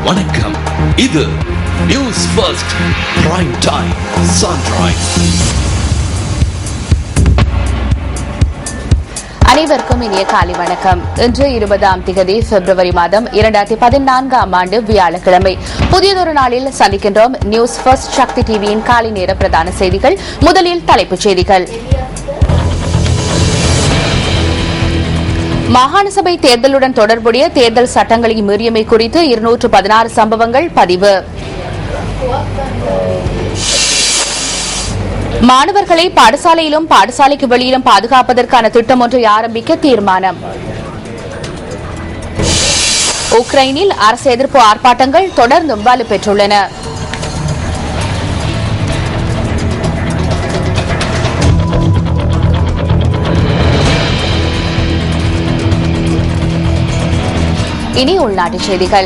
வணக்கம். இது news first prime time sunrise. அனைவருக்கும் இனிய காலை வணக்கம். இன்று 20ஆம் திகதி பிப்ரவரி மாதம் 2014ஆம் ஆண்டு வியாழக்கிழமை. புதியதொரு நாளில் சந்திக்கின்றோம். நியூஸ் ஃபர்ஸ்ட் சக்தி டிவியின் காலை நேர பிரதான செய்திகள். முதலில் தலைப்புச் செய்திகள். மாகாண சபை தேர்தலுடன் தொடர்புடைய தேர்தல் சட்டங்களை மீறியமை குறித்து 216 சம்பவங்கள் பதிவு. மாணவர்களை பாடசாலையிலும் பாடசாலைக்கு வெளியிலும் பாதுகாப்பதற்கான திட்டம் ஒன்றை ஆரம்பிக்க தீர்மானம். உக்ரைனில் அரசு எதிர்ப்பு ஆர்ப்பாட்டங்கள் தொடர்ந்தும் வலுப்பெற்றுள்ளன. இனி உள்நாட்டுச் செய்திகள்.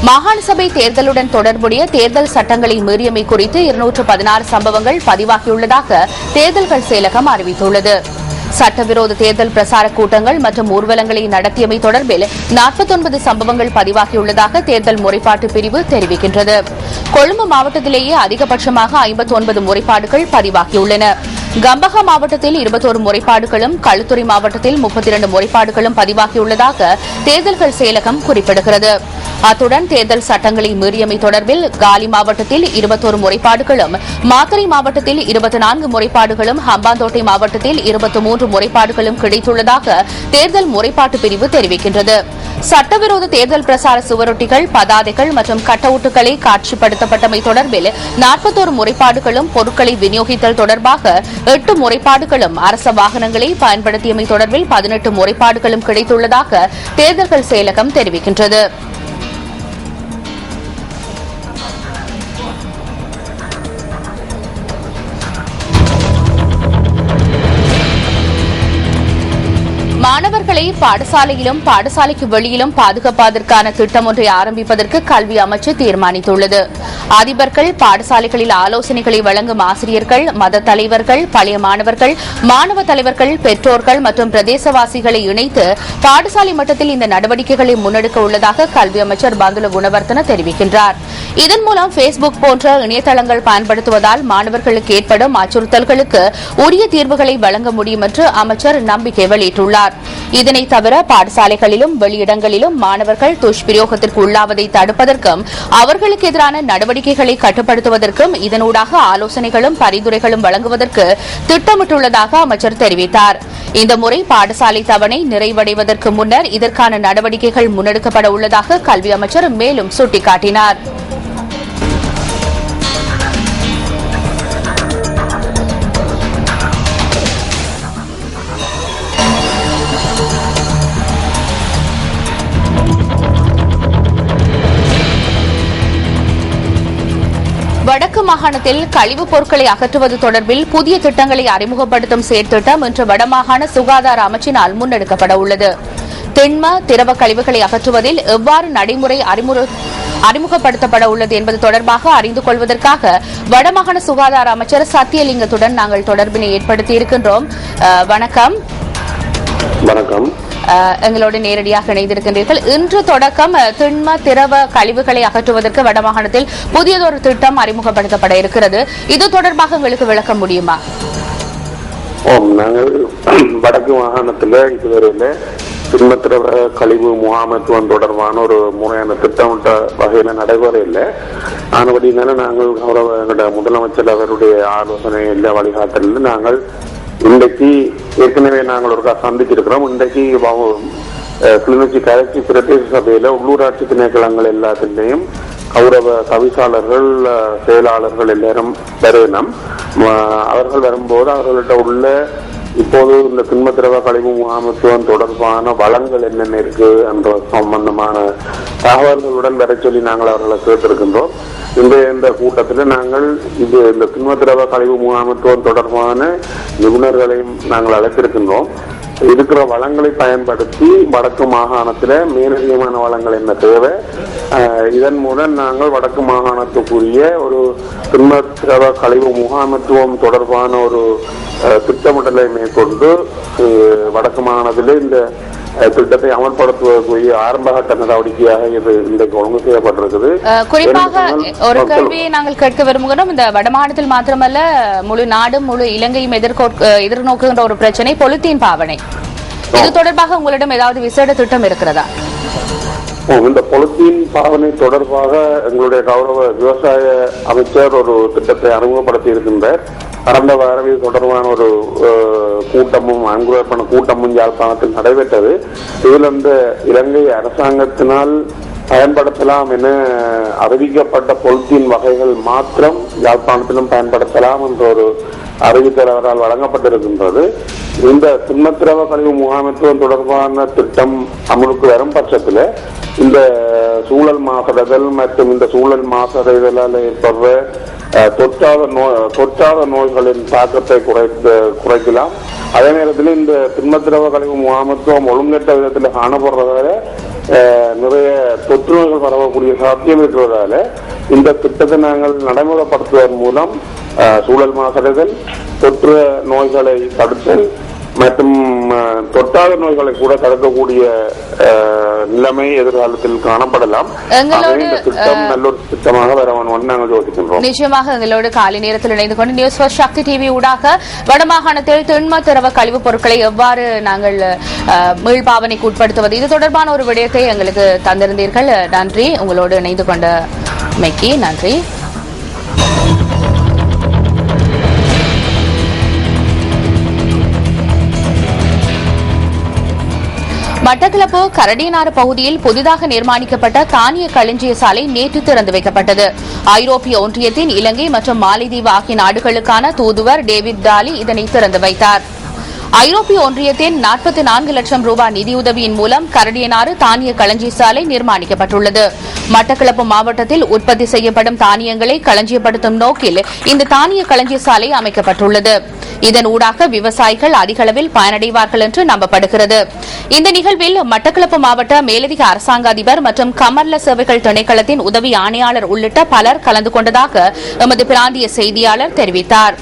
மாகாண சபை தேர்தலுடன் தொடர்புடைய தேர்தல் சட்டங்களை மீறியமை குறித்து 216 சம்பவங்கள் பதிவாகியுள்ளதாக தேர்தல்கள் செயலகம் அறிவித்துள்ளது. சட்டவிரோத தேர்தல் பிரசார கூட்டங்கள் மற்றும் ஊர்வலங்களை நடத்தியமை தொடர்பில் 49 சம்பவங்கள் பதிவாகியுள்ளதாக தேர்தல் முறைப்பாட்டு பிரிவு தெரிவிக்கின்றது. கொழும்பு மாவட்டத்திலேயே அதிகபட்சமாக 59 முறைப்பாடுகள் பதிவாகியுள்ளன. கம்பஹா மாவட்டத்தில் 21 முறைப்பாடுகளும், களுத்துறை மாவட்டத்தில் 32 முறைப்பாடுகளும் பதிவாகியுள்ளதாக தேர்தல்கள் செயலகம் குறிப்பிடுகிறது. அத்துடன் தேர்தல் சட்டங்களை மீறியமை தொடர்பில் காலி மாவட்டத்தில் 21 முறைப்பாடுகளும், மாத்தறை மாவட்டத்தில் 24 முறைப்பாடுகளும், ஹம்பாந்தோட்டை மாவட்டத்தில் 23 முறைப்பாடுகளும் கிடைத்துள்ளதாக தேர்தல் முறைப்பாட்டு பிரிவு தெரிவிக்கின்றது. சட்டவிரோத தேர்தல் பிரசார சுவரொட்டிகள், பதாதைகள் மற்றும் கட்டவுட்டுகளை காட்சிப்படுத்தப்பட்டமை தொடர்பில் 41 முறைப்பாடுகளும், பொருட்களை விநியோகித்தல் தொடர்பாக 8 முறைப்பாடுகளும், அரச வாகனங்களை பயன்படுத்தியமை தொடர்பில் 18 முறைப்பாடுகளும் கிடைத்துள்ளதாக தேர்தல்கள் செயலகம் தெரிவிக்கின்றது. மாணவர்களை பாடசாலையிலும் பாடசாலைக்கு வெளியிலும் பாதுகாப்பதற்கான திட்டம் ஒன்றை ஆரம்பிப்பதற்கு கல்வி அமைச்சு தீர்மானித்துள்ளது. அதிபர்கள், பாடசாலைகளில் ஆலோசனைகளை வழங்கும் ஆசிரியர்கள், மத தலைவர்கள், பழைய மாணவர்கள், மாணவ தலைவர்கள், பெற்றோர்கள் மற்றும் பிரதேசவாசிகளை இணைத்து பாடசாலை மட்டத்தில் இந்த நடவடிக்கைகளை முன்னெடுக்க உள்ளதாக கல்வி அமைச்சர் பந்துல குணவர்த்தன தெரிவிக்கின்றார். இதன் மூலம் பேஸ்புக் போன்ற இணையதளங்கள் பயன்படுத்துவதால் மாணவர்களுக்கு ஏற்படும் அச்சுறுத்தல்களுக்கு உரிய தீர்வுகளை வழங்க முடியும் என்று அமைச்சர் நம்பிக்கை வெளியிட்டுள்ளார். இதனை தவிர பாடசாலைகளிலும் வெளியிடங்களிலும் மாணவர்கள் துஷ்பிரயோகத்திற்கு உள்ளாவதை தடுப்பதற்கும் அவர்களுக்கு எதிரான நடவடிக்கைகளை கட்டுப்படுத்துவதற்கும் இதனூடாக ஆலோசனைகளும் பரிந்துரைகளும் வழங்குவதற்கு திட்டமிட்டுள்ளதாக அமைச்சர் தெரிவித்தார். இந்த முறை பாடசாலை தவணை நிறைவடைவதற்கு முன்னர் இதற்கான நடவடிக்கைகள் முன்னெடுக்கப்பட உள்ளதாக கல்வி அமைச்சர் மேலும் சுட்டிக்காட்டினார். வடக்கு மாகாணத்தில் கழிவுப் பொருட்களை அகற்றுவது தொடர்பில் புதிய திட்டங்களை அறிமுகப்படுத்தும் செயற்திட்டம் இன்று வடமாகாண சுகாதார அமைச்சினால் முன்னெடுக்கப்பட உள்ளது. திண்ம, திரவ கழிவுகளை அகற்றுவதில் எவ்வாறு நடைமுறை அறிமுகப்படுத்தப்பட உள்ளது என்பது தொடர்பாக அறிந்து கொள்வதற்காக வடமாகாண சுகாதார அமைச்சர் சத்தியலிங்கத்துடன் நாங்கள் தொடர்பினை ஏற்படுத்தியிருக்கின்றோம். வணக்கம். வணக்கம். எங்களோடு நேரடியாக இணைந்திருக்கின்றீர்கள். இன்று தொடக்கம் திண்ம, திரவ கழிவுகளை அகற்றுவதற்கு வடமாகாணத்தில் புதியதொரு திட்டம் அறிமுகப்படுத்தப்பட இருக்கிறது. இது தொடர்பாக உங்களுக்கு விளக்க முடியுமா? நாங்கள் வடக்கு மாகாணத்தில் இதுவரையில திண்ம, திரவ கழிவு முகாமைத்துவம் தொடர்பான ஒரு முறையான திட்டமிட்ட வகையில நடைபெற இல்லை. ஆனபடினால நாங்கள் எங்களுடைய முதலமைச்சர் அவருடைய ஆலோசனை இல்லை வழிகாட்டலில் நாங்கள் இன்றைக்கு ஏற்கனவே நாங்கள் ஒரு சந்திச்சிருக்கிறோம். இன்றைக்கு கிளிநொச்சி கரைச்சி பிரதேச சபையில உள்ளூராட்சி திணைக்களங்கள் எல்லாத்திலையும் கௌரவ தவிசாளர்கள், செயலாளர்கள் எல்லாரும் வருவினம். அவர்கள் வரும்போது அவர்கள்ட்ட உள்ள இப்போது இந்த திண்ம, திரவ கழிவு முகாமைத்துவம் தொடர்பான வளங்கள் என்னென்ன இருக்கு என்ற சம்பந்தமான தகவல்களுடன் வர சொல்லி நாங்கள் அவர்களை கேட்டிருக்கின்றோம். இந்த கூட்டத்தில் நாங்கள் இந்த திண்ம, திரவ கழிவு முகாமைத்துவம் தொடர்பான நிபுணர்களையும் நாங்கள் அழைத்திருக்கின்றோம். இருக்கிற வளங்களை பயன்படுத்தி வடக்கு மாகாணத்தில் மேலதிகமான வளங்கள் என்ன தேவை, இதன் மூலம் நாங்கள் வடக்கு மாகாணத்துக்குரிய ஒரு திண்ம, திரவ கழிவு முகாமைத்துவம் தொடர்பான ஒரு திட்டமிடலை மேற்கொண்டு வடக்கு மாகாணத்தில் இந்த திட்டத்தை அமல்படுத்துவதற்குரிய ஆரம்பகட்ட நடவடிக்கையாக இது இன்றைக்கு ஒழுங்கு செய்யப்பட்டிருக்குது. குறிப்பாக ஒரு கேள்வியை நாங்கள் கேட்க விரும்புகிறோம். இந்த வடமாநிலத்தில் மாத்திரமல்ல, முழு நாடும் முழு இலங்கையும் எதிர்நோக்குகின்ற ஒரு பிரச்சனை பொலித்தீன் பாவனை. இது தொடர்பாக உங்களிடம் ஏதாவது விசேட திட்டம் இருக்கிறதா? இந்த பொலித்தீன் பாவனை தொடர்பாக எங்களுடைய கௌரவ விவசாய அமைச்சர் ஒரு திட்டத்தை அறிமுகப்படுத்தி இருக்கின்றார். கடந்த வாரம் இது தொடர்பான ஒரு கூட்டமும் அங்குலப்பண கூட்டமும் யாழ்ப்பாணத்தில் நடைபெற்றது. இதில் இந்த இலங்கை அரசாங்கத்தினால் பயன்படுத்தலாம் என அறிவிக்கப்பட்ட பொலித்தீன் வகைகள் மாத்திரம் யாழ்ப்பாணத்திலும் பயன்படுத்தலாம் என்ற ஒரு அறிவித்தல் அவரால் வழங்கப்பட்டிருக்கின்றது. இந்த திண்மத்திரவ கழிவு முகாமைத்துவம் தொடர்பான திட்டம் அமலுக்கு வரும் பட்சத்தில் இந்த சூழல் மாசடைதல் மற்றும் இந்த சூழல் மாசடைதலால் ஏற்படுற தொற்றாத நோய்களின் தாக்கத்தை குறைக்கலாம். அதே நேரத்தில் இந்த திண்மத்திரவ கழிவு முகாமைத்துவம் ஒழுங்கற்ற விதத்தில் காணப்படுறதால நிறைய தொற்று நோய்கள் பரவக்கூடிய சாத்தியம் இருக்கிறதால இந்த திட்டத்தை நாங்கள் நடைமுறைப்படுத்துவதன் மூலம் சூழல் மாசடைதல், தொற்று நோய்களை தடுத்தல் மற்றும் தொற்றாத நோய்களை கூட தடுக்கக்கூடிய நிலைமை எதிர்காலத்தில் காணப்படலாம். இந்த திட்டம் நல்ல ஒரு திட்டமாக வர நாங்கள் யோசிக்கின்றோம். நிச்சயமாக எங்களோடு காலை நேரத்தில் இணைந்து கொண்டு நியூஸ் ஃபர்ஸ்ட் சக்தி டிவி ஊடாக வடமாகாணத்தில் திண்ம திரவ கழிவுப் பொருட்களை எவ்வாறு நாங்கள் மீள்பாவனைக்கு உட்படுத்துவது இது தொடர்பான ஒரு விடயத்தை எங்களுக்கு தந்திருந்தீர்கள். நன்றி. உங்களோடு இணைந்து கொண்ட மெக்கி நன்றி. மட்டக்களப்பு கரடியனாறு பகுதியில் புதிதாக நிர்மாணிக்கப்பட்ட தானிய களஞ்சிய சாலை நேற்று திறந்து வைக்கப்பட்டது. ஐரோப்பிய ஒன்றியத்தின் இலங்கை மற்றும் மாலைதீவு ஆகிய நாடுகளுக்கான தூதுவர் டேவிட் டாலி இதனை திறந்து வைத்தார். ஐரோப்பிய ஒன்றியத்தின் 44 லட்சம் ரூபாய் நிதியுதவியின் மூலம் கரடியனாறு தானிய களஞ்சிய சாலை நிர்மாணிக்கப்பட்டுள்ளது. மட்டக்களப்பு மாவட்டத்தில் உற்பத்தி செய்யப்படும் தானியங்களை களஞ்சியப்படுத்தும் நோக்கில் இந்த தானிய களஞ்சிய சாலை அமைக்கப்பட்டுள்ளது. இதன் ஊடாக விவசாயிகள் அதிக அளவில் பயனடைவார்கள் என்று நம்பப்படுகிறது. இந்த நிகழ்வில் மட்டக்களப்பு மாவட்ட மேலதிக அரசாங்க அதிபர் மற்றும் கமர்ல சேவைகள் திணைக்களத்தின் உதவி ஆணையாளர் உள்ளிட்ட பலர் கலந்து கொண்டதாக எமது பிராந்திய செய்தியாளர் தெரிவித்தார்.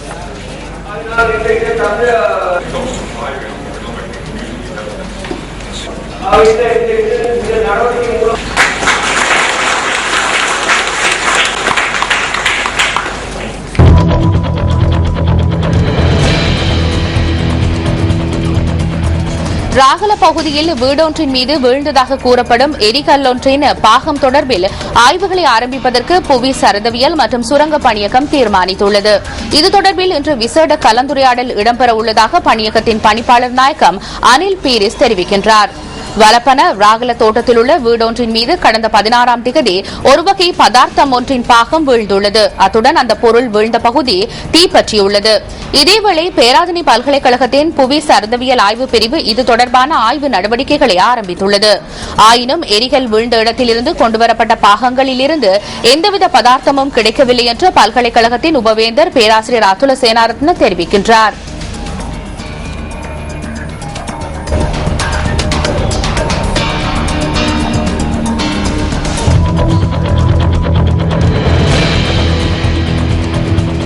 ராகல பகுதியில் வீடொன்றின் மீது வீழ்ந்ததாக கூறப்படும் எரிகல்லொன்றின் பாகம் தொடர்பில் ஆய்வுகளை ஆரம்பிப்பதற்கு புவி சரதவியல் மற்றும் சுரங்க பணியகம் தீர்மானித்துள்ளது. இது தொடர்பில் இன்று விசேட கலந்துரையாடல் இடம்பெறவுள்ளதாக பணியகத்தின் பணிப்பாளர் நாயகம் அனில் பீரிஸ் தெரிவிக்கின்றார். வலப்பன ராகல தோட்டத்தில் உள்ள வீடொன்றின் மீது கடந்த 16ஆம் திகதி ஒரு வகை பதார்த்தம் ஒன்றின் பாகம் வீழ்ந்துள்ளது. அத்துடன் அந்த பொருள் வீழ்ந்த பகுதி தீப்பற்றியுள்ளது. இதேவேளை பேராதனை பல்கலைக்கழகத்தின் புவி சரதவியல் ஆய்வு பிரிவு இது தொடர்பான ஆய்வு நடவடிக்கைகளை ஆரம்பித்துள்ளது. ஆயினும் எரிகல் வீழ்ந்த இடத்திலிருந்து கொண்டுவரப்பட்ட பாகங்களிலிருந்து எந்தவித பதார்த்தமும் கிடைக்கவில்லை என்று பல்கலைக்கழகத்தின் உபவேந்தர் பேராசிரியர் அதுல சேனாரத்ன தெரிவிக்கின்றார்.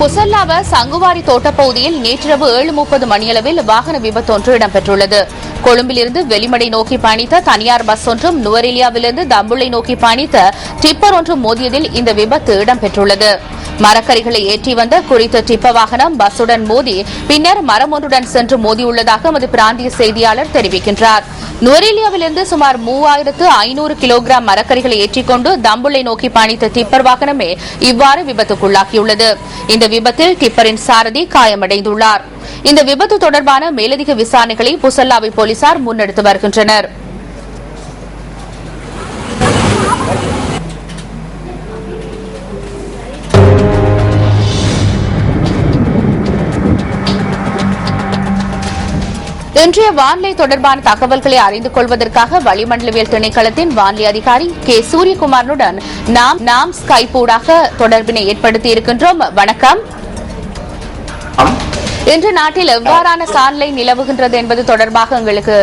புசல்லாவ சங்குவாரி தோட்டப்பகுதியில் நேற்றிரவு 7:30 மணியளவில் வாகன விபத்து ஒன்று இடம்பெற்றுள்ளது. கொழும்பிலிருந்து வெளிமடை நோக்கி பயணித்த தனியார் பஸ் ஒன்றும் நுவரெலியாவிலிருந்து தம்புளை நோக்கி பயணித்த டிப்பர் ஒன்றும் மோதியதில் இந்த விபத்து இடம்பெற்றுள்ளது. மரக்கறிகளை ஏற்றி வந்த குறித்த டிப்பர் வாகனம் பஸ்ஸுடன் மோதி பின்னர் மரம் ஒன்றுடன் சென்று மோதியுள்ளதாக எமது பிராந்திய செய்தியாளர் தெரிவிக்கின்றார். நுவரெலியாவிலிருந்து சுமார் 3500 கிலோகிராம் மரக்கறிகளை ஏற்றிக்கொண்டு தம்புளை நோக்கி பயணித்த டிப்பர் வாகனமே இவ்வாறு விபத்துக்குள்ளாகியுள்ளது. இந்த விபத்தில் டிப்பரின் சாரதி காயமடைந்துள்ளார். இந்த விபத்து தொடர்பான மேலதிக விசாரணைகளை புசல்லாவை போலீசார் முன்னெடுத்து வருகின்றனர். இன்றைய வானிலை தொடர்பான தகவல்களை அறிந்து கொள்வதற்காக வளிமண்டலவியல் திணைக்களத்தின் வானிலை அதிகாரி கே சூரியகுமாரனுடன் நாம் ஸ்கைப் ஊடாக தொடர்பினை ஏற்படுத்தி இருக்கின்றோம். வணக்கம். இன்று நாட்டில் எவ்வாறான காலநிலை நிலவுகின்றது என்பது தொடர்பாக எங்களுக்கு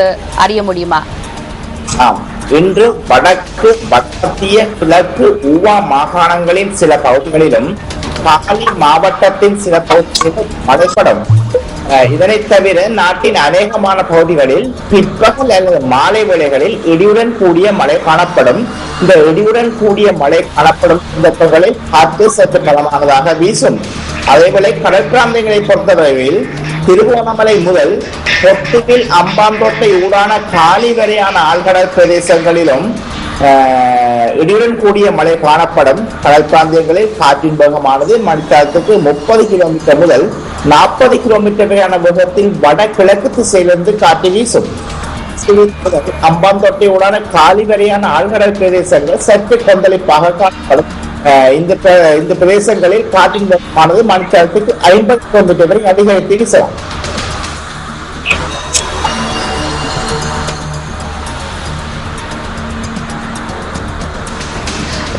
அறிய முடியுமா? இன்று வடக்கு மத்திய கிழக்கு ஊவா மாகாணங்களின் சில பகுதிகளிலும் காலி மாவட்டத்தின் சில பகுதிகளிலும் மழைப்படும். இதனை தவிர நாட்டின் அநேகமான பகுதிகளில் பிற்பகல் அல்லது மாலை வேளைகளில் இடியுடன் கூடிய மழை காணப்படும். இந்த இடியுடன் கூடிய மழை காணப்படும் சந்தர்ப்பங்களில் காற்று சற்று பலமானதாக வீசும். அதேவேளை கடல் பிராந்தியங்களை பொறுத்தவரையில் திருவோணமலை முதல் பொத்துவில் அம்பாந்தோட்டை ஊடான காலி வரையான ஆழ்கடல் பிரதேசங்களிலும் இடியுடன் கூடிய மழை காணப்படும். கடல் பிராந்தியங்களில் காற்றின் வேகமானது மணித்தாரத்துக்கு 30 கிலோமீட்டர் முதல் 40 கிலோமீட்டர் வரையான வேகத்தில் வடகிழக்கு திசையிலிருந்து காற்று வீசும். அம்பாந்தோட்டை ஊடான காலி வரையான ஆழ்கடல் பிரதேசங்கள் சற்று கொந்தளிப்பாக காணப்படும். இந்த பிரதேசங்களில் காற்றின் வேகமானது மணித்தாரத்துக்கு 50 கிலோமீட்டர் வரை அதிகரித்து வீசலாம்.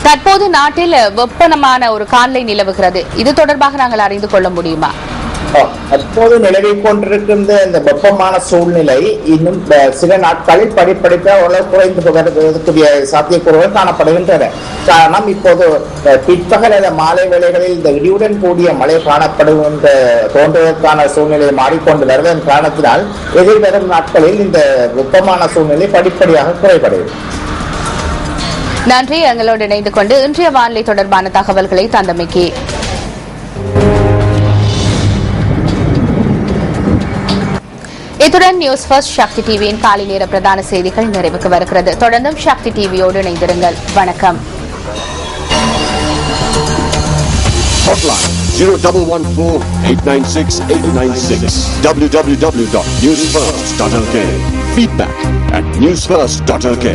தற்போது நாட்டில் வெப்பமான ஒரு காலை நிலவுகிறது. இது தொடர்பாக நாங்கள் அறிந்து கொள்ள முடியுமா? தற்போது நிலவிக் கொண்டிருக்கின்ற இந்த வெப்பமான சூழ்நிலை இன்னும் சில நாட்களில் படிப்படியாக ஓரளவு குறைந்து போவதற்குரிய சாத்தியக்கூறுகள் காணப்படுகின்றன. காரணம், இப்போது பிற்பகல் மாலை வேளைகளில் இந்த இடியுடன் கூடிய மழை காணப்படுகின்ற தோன்றுவதற்கான சூழ்நிலை மாறிக்கொண்டு வருவதன் காரணத்தினால் எதிர்வரும் நாட்களில் இந்த வெப்பமான சூழ்நிலை படிப்படியாக குறைபடுகிறது. நன்றி, எங்களோடு இணைந்து கொண்டு இன்றைய வானிலை தொடர்பான தகவல்களை தந்தமைக்கு. இத்துடன் நியூஸ் ஃபர்ஸ்ட் சக்தி டிவியின் காலை நேர பிரதான செய்திகள் நிறைவுக்கு வருகிறது. தொடர்ந்தும் சக்தி டிவியோடு இணைந்திருங்கள். வணக்கம். Hotline 0114-896-896 www.newsfirst.lk. Feedback at newsfirst.lk.